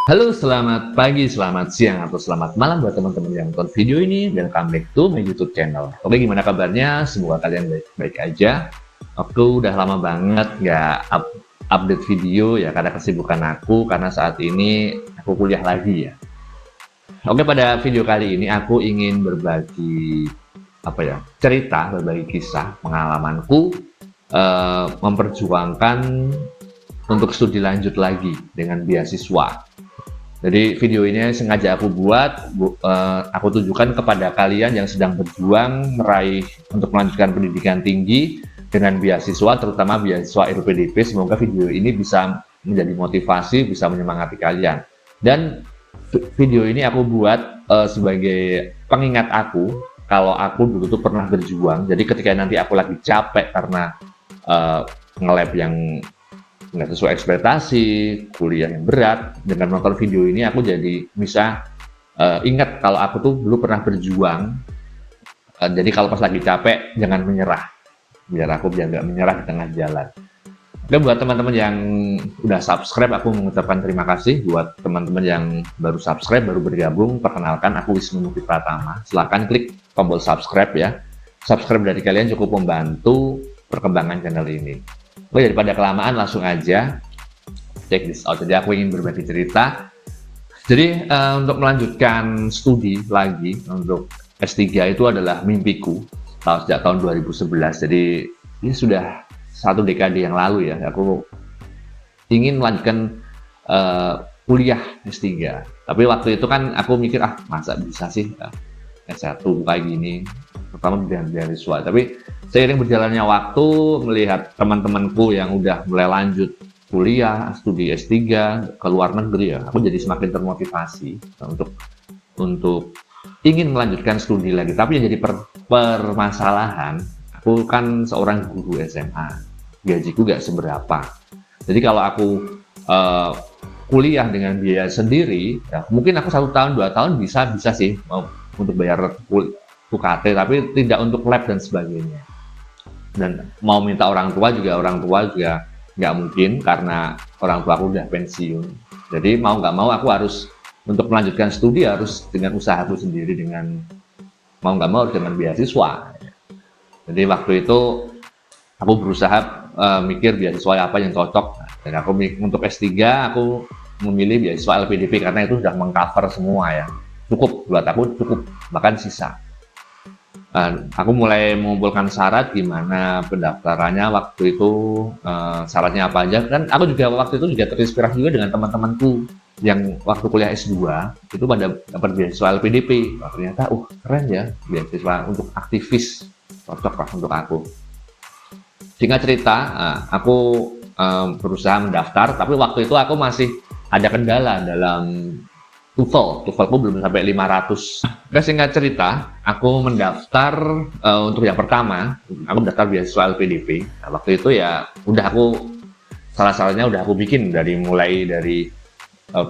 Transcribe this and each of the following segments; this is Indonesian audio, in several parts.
Halo, selamat pagi, selamat siang, atau selamat malam buat teman-teman yang nonton video ini. Welcome back to my YouTube channel. Oke, gimana kabarnya? Semoga kalian baik-baik aja. Aku udah lama banget nggak update video ya, karena kesibukan aku, karena saat ini aku kuliah lagi ya. Oke, pada video kali ini aku ingin berbagi cerita, berbagi kisah, pengalamanku memperjuangkan untuk studi lanjut lagi dengan beasiswa. Jadi video ini sengaja aku buat, aku tujukan kepada kalian yang sedang berjuang meraih untuk melanjutkan pendidikan tinggi dengan beasiswa, terutama beasiswa LPDP. Semoga video ini bisa menjadi motivasi, bisa menyemangati kalian. Dan video ini aku buat sebagai pengingat aku, kalau aku dulu tuh pernah berjuang. Jadi ketika nanti aku lagi capek karena nge-lab yang nggak sesuai ekspektasi, kuliah yang berat, dengan nonton video ini aku jadi bisa ingat kalau aku tuh dulu pernah berjuang. Jadi kalau pas lagi capek jangan menyerah, biar nggak menyerah di tengah jalan. Dan buat teman-teman yang udah subscribe, aku mengucapkan terima kasih. Buat teman-teman yang baru subscribe, baru bergabung, perkenalkan aku Wisnu Mukti Pratama. Silahkan klik tombol subscribe ya. Subscribe dari kalian cukup membantu perkembangan channel ini. Oke, daripada kelamaan langsung aja check this out. Jadi aku ingin berbagi cerita. Jadi untuk melanjutkan studi lagi untuk S3 itu adalah mimpiku sejak tahun 2011. Jadi ini sudah satu dekade yang lalu ya. Aku ingin melanjutkan kuliah S3. Tapi waktu itu kan aku mikir, masa bisa sih S1 kayak gini, pertama beasiswa. Tapi seiring berjalannya waktu, melihat teman-temanku yang udah mulai lanjut kuliah, studi S3 ke luar negeri ya, aku jadi semakin termotivasi untuk ingin melanjutkan studi lagi. Tapi yang jadi permasalahan, aku kan seorang guru SMA, gajiku gak seberapa. Jadi kalau aku kuliah dengan biaya sendiri, ya mungkin aku 1 tahun 2 tahun bisa sih untuk bayar UKT, tapi tidak untuk lab dan sebagainya. Dan mau minta orang tua juga nggak mungkin, karena orang tua aku udah pensiun. Jadi mau nggak mau aku harus, untuk melanjutkan studi harus dengan usahaku sendiri, dengan mau nggak mau dengan beasiswa. Jadi waktu itu aku berusaha mikir beasiswa apa yang cocok. Dan aku untuk S3 aku memilih beasiswa LPDP karena itu sudah mengcover semua ya. Cukup, buat aku cukup, bahkan sisa. Aku mulai mengumpulkan syarat, gimana pendaftarannya waktu itu, syaratnya apa aja. Dan aku juga waktu itu juga terinspirasi juga dengan teman-temanku yang waktu kuliah S2 itu pada dapat beasiswa LPDP. Ternyata keren ya, beasiswa untuk aktivis, cocok lah untuk aku. Singkat cerita, aku berusaha mendaftar, tapi waktu itu aku masih ada kendala dalam TOEFLku belum sampai 500. Singkat cerita, aku mendaftar untuk yang pertama, aku mendaftar beasiswa LPDP. Nah, waktu itu ya udah salah-salahnya udah aku bikin, mulai dari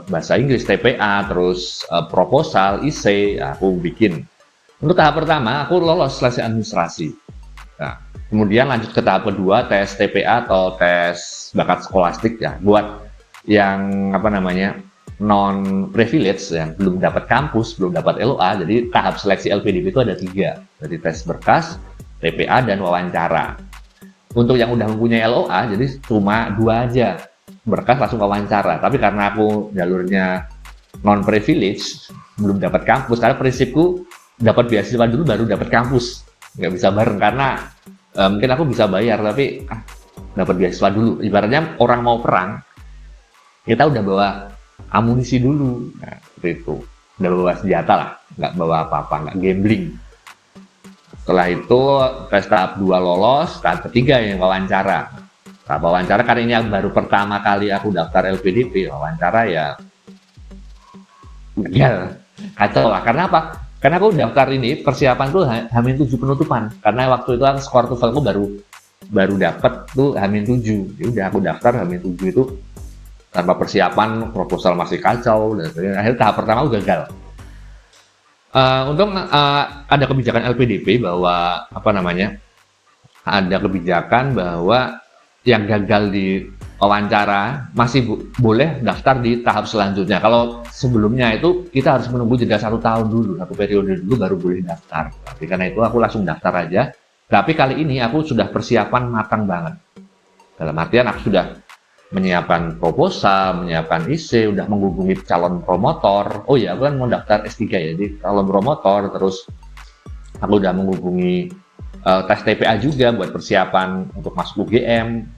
bahasa Inggris, TPA, terus proposal, IC, aku bikin. Untuk tahap pertama, aku lolos seleksi administrasi. Nah, kemudian lanjut ke tahap kedua, tes TPA atau tes bakat skolastik ya, buat yang non privilege yang belum dapat kampus, belum dapat LOA. Jadi tahap seleksi LPDP itu ada 3, jadi tes berkas, TPA, dan wawancara. Untuk yang udah mempunyai LOA, jadi cuma 2 aja, berkas langsung wawancara. Tapi karena aku jalurnya non privilege, belum dapat kampus, karena prinsipku dapat beasiswa dulu baru dapat kampus, nggak bisa bareng. Karena mungkin aku bisa bayar, tapi dapat beasiswa dulu. Ibaratnya orang mau perang, kita udah bawa amunisi dulu, nah seperti itu, udah bawa senjata lah, nggak bawa apa-apa, nggak gambling. Setelah itu tes tahap 2 lolos, tahap ketiga yang wawancara. Tahap wawancara, karena ini baru pertama kali aku daftar LPDP, wawancara ya gagal, kacau lah. Karena apa? Karena aku daftar ini, persiapan tuh H-7 penutupan, karena waktu itu kan skor TOEFLku baru dapet tuh H-7. Ya udah aku daftar H-7 itu tanpa persiapan, proposal masih kacau, dan akhirnya tahap pertama gagal. Untung ada kebijakan LPDP bahwa ada kebijakan bahwa yang gagal di wawancara masih boleh daftar di tahap selanjutnya. Kalau sebelumnya itu kita harus menunggu jeda 1 tahun dulu, 1 periode dulu baru boleh daftar. Tapi karena itu aku langsung daftar aja. Tapi kali ini aku sudah persiapan matang banget. Dalam artian aku sudah menyiapkan proposal, menyiapkan isi, udah menghubungi calon promotor. Oh iya, aku kan mau daftar S3 ya, jadi calon promotor. Terus aku udah menghubungi tes TPA juga buat persiapan untuk masuk UGM.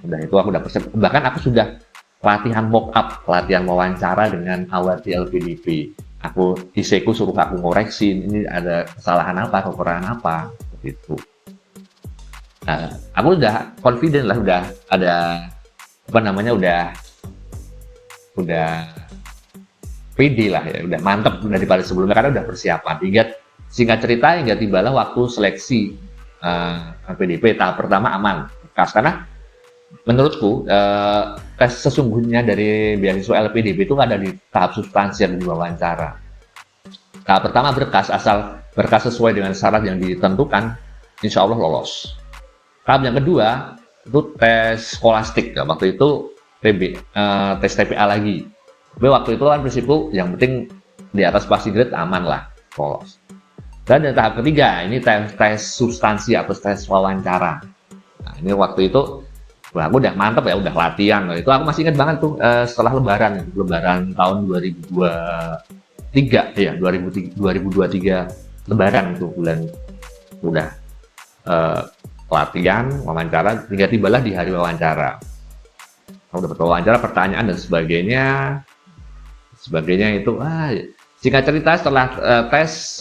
Udah itu aku udah persiapan. Bahkan aku sudah latihan mock up, latihan wawancara dengan awardee LPDP. Aku isiku suruh aku ngoreksi, ini ada kesalahan apa, kekurangan apa, gitu. Nah, aku udah confident lah, udah ada apa namanya, udah pede lah ya, udah mantep daripada sebelumnya karena udah persiapan. Hingga singkat cerita hingga tibalah waktu seleksi LPDP tahap pertama aman. Karena menurutku tes sesungguhnya dari beasiswa LPDP itu ada di tahap substansi dan diwawancara. Tahap pertama berkas, asal berkas sesuai dengan syarat yang ditentukan, insya Allah lolos. Tahap yang kedua itu tes skolastik, ya. Waktu itu tes TPA lagi. Tapi waktu itu kan prinsipku yang penting di atas passing grade aman lah, lolos. Dan di tahap ketiga ini tes substansi atau tes wawancara. Nah, ini waktu itu aku udah mantep ya, udah latihan. Itu aku masih ingat banget tuh setelah lebaran tahun 2023 ya, 2023 lebaran tuh bulan udah latihan wawancara, hingga tibalah di hari wawancara. Aku dapat wawancara, pertanyaan dan sebagainya itu singkat cerita setelah tes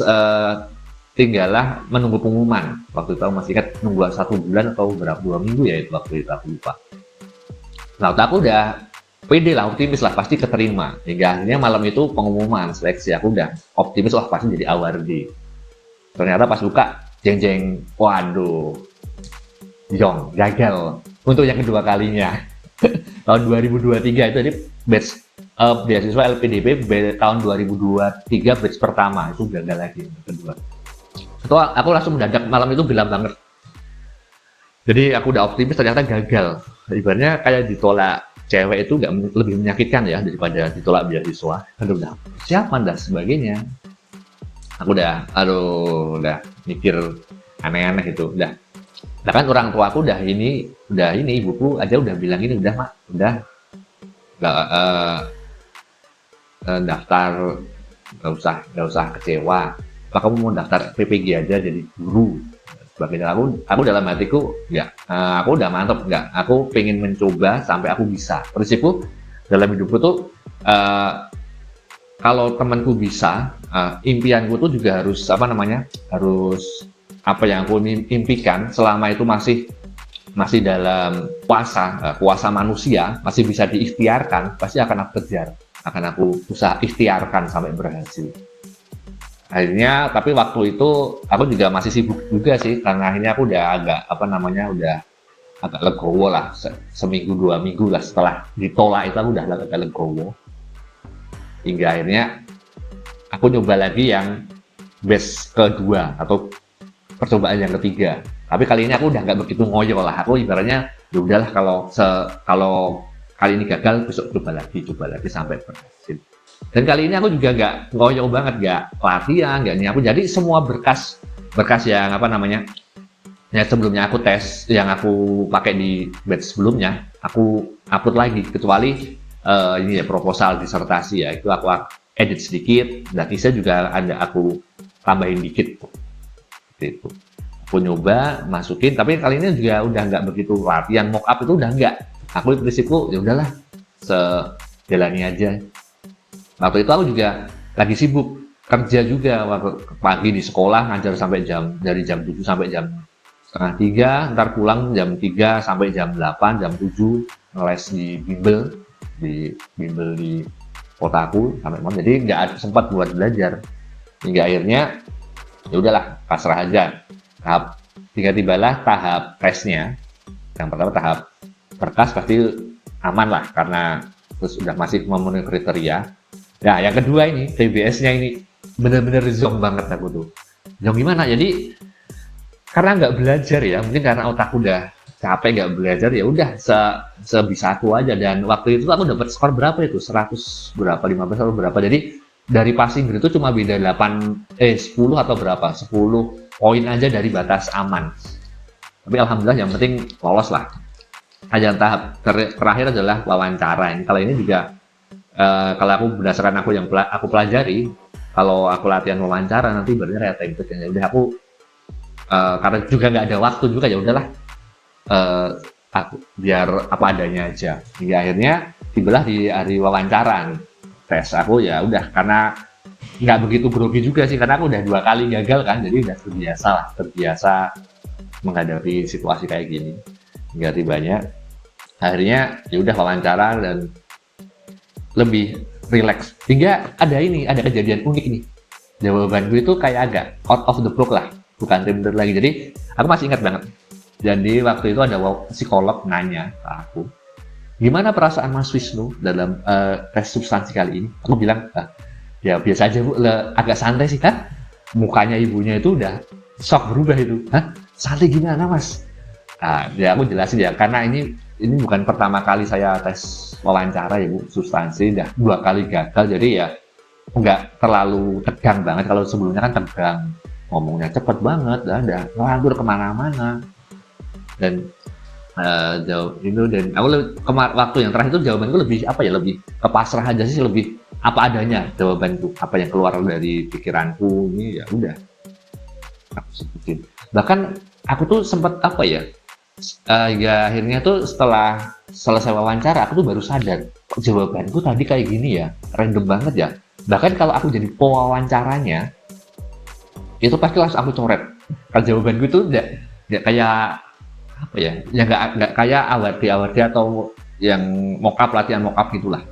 tinggallah menunggu pengumuman. Waktu itu aku masih ingat nunggu 1 bulan atau berapa 2 minggu ya itu waktu itu, aku lupa. Nah, aku udah pede lah, optimis lah pasti keterima. Hingga akhirnya malam itu pengumuman seleksi, aku udah optimis wah pasti jadi awardee. Ternyata pas buka jeng-jeng, waduh, Yong gagal untuk yang kedua kalinya. Tahun 2023 itu jadi batch beasiswa LPDP tahun 2023 batch pertama itu gagal lagi kedua. Itu aku langsung mendadak malam itu gelap banget. Jadi aku udah optimis, ternyata gagal. Ibaratnya kayak ditolak cewek itu nggak lebih menyakitkan ya daripada ditolak beasiswa. Aduh, udah persiapan dan sebagainya. Aku udah mikir aneh-aneh itu, udah. Bahkan orang tua aku udah ini ibuku aja udah bilang ini udah mak, udah daftar, nggak usah kecewa. Apa kamu mau daftar PPG aja jadi guru? Sebagainya. Aku dalam hatiku aku udah mantep, aku pengen mencoba sampai aku bisa. Prinsipku dalam hidupku tuh kalau temanku bisa, impianku tuh juga harus harus apa yang aku impikan selama itu masih dalam kuasa manusia, masih bisa diikhtiarkan, pasti akan aku kejar, akan aku usaha ikhtiarkan sampai berhasil. Akhirnya, tapi waktu itu aku juga masih sibuk juga sih, karena akhirnya aku udah udah agak legowo lah, seminggu 2 minggu lah setelah ditolak itu aku udah agak legowo. Hingga akhirnya aku nyoba lagi yang batch kedua atau percobaan yang ketiga. Tapi kali ini aku udah nggak begitu ngoyo lah. Aku ibaratnya ya udahlah, kalau kali ini gagal, besok coba lagi sampai berhasil. Dan kali ini aku juga nggak ngoyo banget, nggak latihan, nggak nyiapin. Jadi semua berkas yang yang sebelumnya aku tes, yang aku pakai di batch sebelumnya, aku upload lagi, kecuali ini ya proposal disertasi ya, itu aku edit sedikit, dan isi juga ada aku tambahin dikit. Itu aku nyoba masukin, tapi kali ini juga udah nggak begitu latihan mock up, itu udah nggak. Aku prinsipku ya udahlah, sejalani aja. Waktu itu aku juga lagi sibuk kerja juga, pagi di sekolah ngajar dari jam 7 sampai jam setengah 3, ntar pulang jam 3 sampai jam 8, jam 7 ngeles di bimbel di kotaku sampai malam, jadi nggak sempat buat belajar. Hingga akhirnya ya udahlah, pasrah aja. Tibalah tahap tesnya. Yang pertama tahap berkas pasti aman lah karena terus udah masih memenuhi kriteria. Nah, yang kedua ini TBS-nya ini bener-bener zong banget aku tuh. Zong gimana? Jadi karena nggak belajar ya, mungkin karena otakku udah capek nggak belajar ya udah sebisa aku aja. Dan waktu itu aku dapat skor berapa itu, 100 berapa, 15 atau berapa. Jadi dari passing grade itu cuma beda 10 atau berapa, 10 poin aja dari batas aman. Tapi alhamdulillah yang penting lolos lah. Ajang tahap terakhir adalah wawancara. Kalau ini juga kalau aku berdasarkan aku yang aku pelajari, kalau aku latihan wawancara nanti berarti kayak template ya udah aku karena juga nggak ada waktu juga ya udahlah aku biar apa adanya aja. Hingga akhirnya tibalah di hari wawancara tes aku ya udah, karena nggak begitu grogi juga sih karena aku udah 2 kali gagal kan, jadi udah terbiasa menghadapi situasi kayak gini. Hingga tibanya akhirnya ya udah wawancara dan lebih rileks. Hingga ada kejadian unik nih, jawabanku itu kayak agak out of the box lah, bukan template lagi. Jadi aku masih ingat banget, jadi waktu itu ada psikolog nanya ke aku, gimana perasaan Mas Wisnu dalam tes substansi kali ini? Aku bilang, ya biasa aja Bu, agak santai sih kan. Mukanya ibunya itu udah shock, berubah itu. Hah? Santai gimana Mas? Nah, ya aku jelasin ya, karena ini bukan pertama kali saya tes wawancara ya Bu, substansi, udah 2 kali gagal, jadi ya nggak terlalu tegang banget. Kalau sebelumnya kan tegang, ngomongnya cepet banget, udah ngelantur kemana-mana. Dan jawab itu, dan aku waktu yang terakhir itu jawabanku lebih lebih kepasrah aja sih, lebih apa adanya jawabanku, apa yang keluar dari pikiranku ini ya udah aku sebutin. Bahkan aku tuh sempat ya akhirnya tuh setelah selesai wawancara aku tuh baru sadar jawabanku tadi kayak gini ya, random banget ya. Bahkan kalau aku jadi pewawancaranya itu pasti langsung aku coret. Kalau jawabanku itu nggak kayak nggak kayak award atau yang latihan mock up gitulah.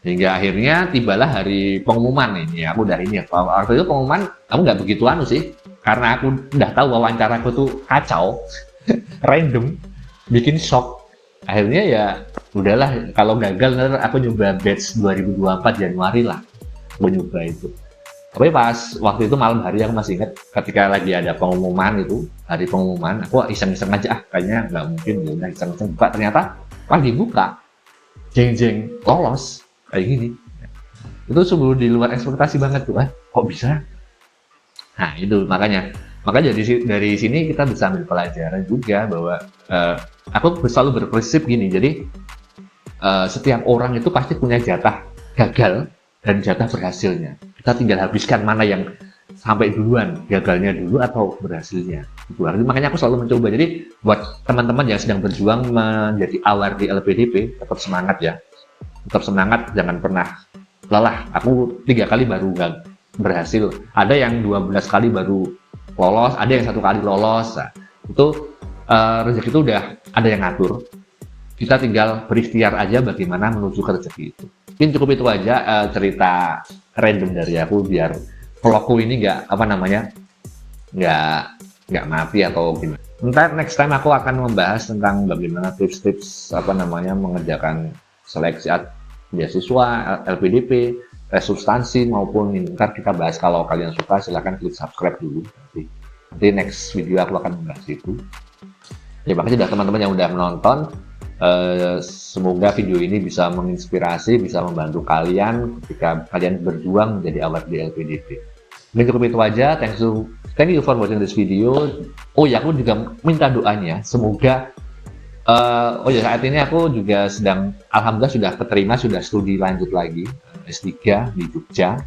Hingga akhirnya tibalah hari pengumuman ini, aku udah ini ya, waktu itu pengumuman aku nggak begitu sih, karena aku udah tahu wawancaraku tuh kacau, random, bikin shock. Akhirnya ya udahlah, kalau gagal aku nyoba batch 2024 Januari lah, aku nyoba itu. Tapi pas waktu itu malam hari aku masih ingat, ketika lagi ada pengumuman itu, hari pengumuman, aku iseng-iseng aja, kayaknya nggak mungkin, ya udah iseng-iseng buka, ternyata pas dibuka, jeng-jeng lolos kayak gini. Itu sungguh di luar ekspektasi banget tuh, kok bisa? Nah itu makanya dari sini kita bisa ambil pelajaran juga bahwa aku selalu berprinsip gini. Jadi setiap orang itu pasti punya jatah gagal dan jatah berhasilnya. Kita tinggal habiskan mana yang sampai duluan, gagalnya dulu atau berhasilnya. Itu artinya makanya aku selalu mencoba. Jadi buat teman-teman yang sedang berjuang menjadi award di LPDP, tetap semangat ya. Tetap semangat, jangan pernah lelah. Aku 3 kali baru berhasil. Ada yang 12 kali baru lolos, ada yang 1 kali lolos. Nah, itu rezeki itu udah ada yang ngatur. Kita tinggal berikhtiar aja bagaimana menuju ke rezeki itu. Mungkin cukup itu aja cerita random dari aku, biar vlogku ini nggak mati atau gimana. Ntar next time aku akan membahas tentang bagaimana tips-tips mengerjakan seleksi beasiswa, LPDP, tes substansi maupun ini. Ntar kita bahas, kalau kalian suka silahkan klik subscribe dulu. Nanti next video aku akan membahas itu. Terima kasih teman-teman yang udah menonton. Semoga video ini bisa menginspirasi, bisa membantu kalian ketika kalian berjuang menjadi award di LPDP. Mungkin cukup itu aja. Thank you for watching this video. Oh ya, aku juga minta doanya. Semoga saat ini aku juga alhamdulillah sudah keterima, sudah studi lanjut lagi S3 di Jogja.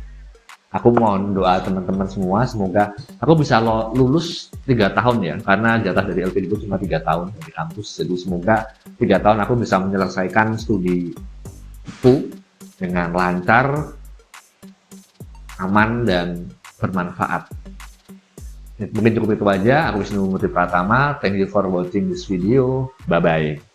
Aku mohon doa teman-teman semua, semoga aku bisa lulus 3 tahun ya, karena jatah dari LPDP cuma 3 tahun di kampus. Jadi semoga 3 tahun aku bisa menyelesaikan studi itu dengan lancar, aman, dan bermanfaat. Mungkin cukup itu aja. Aku Wisnu Murti Pratama. Thank you for watching this video. Bye-bye.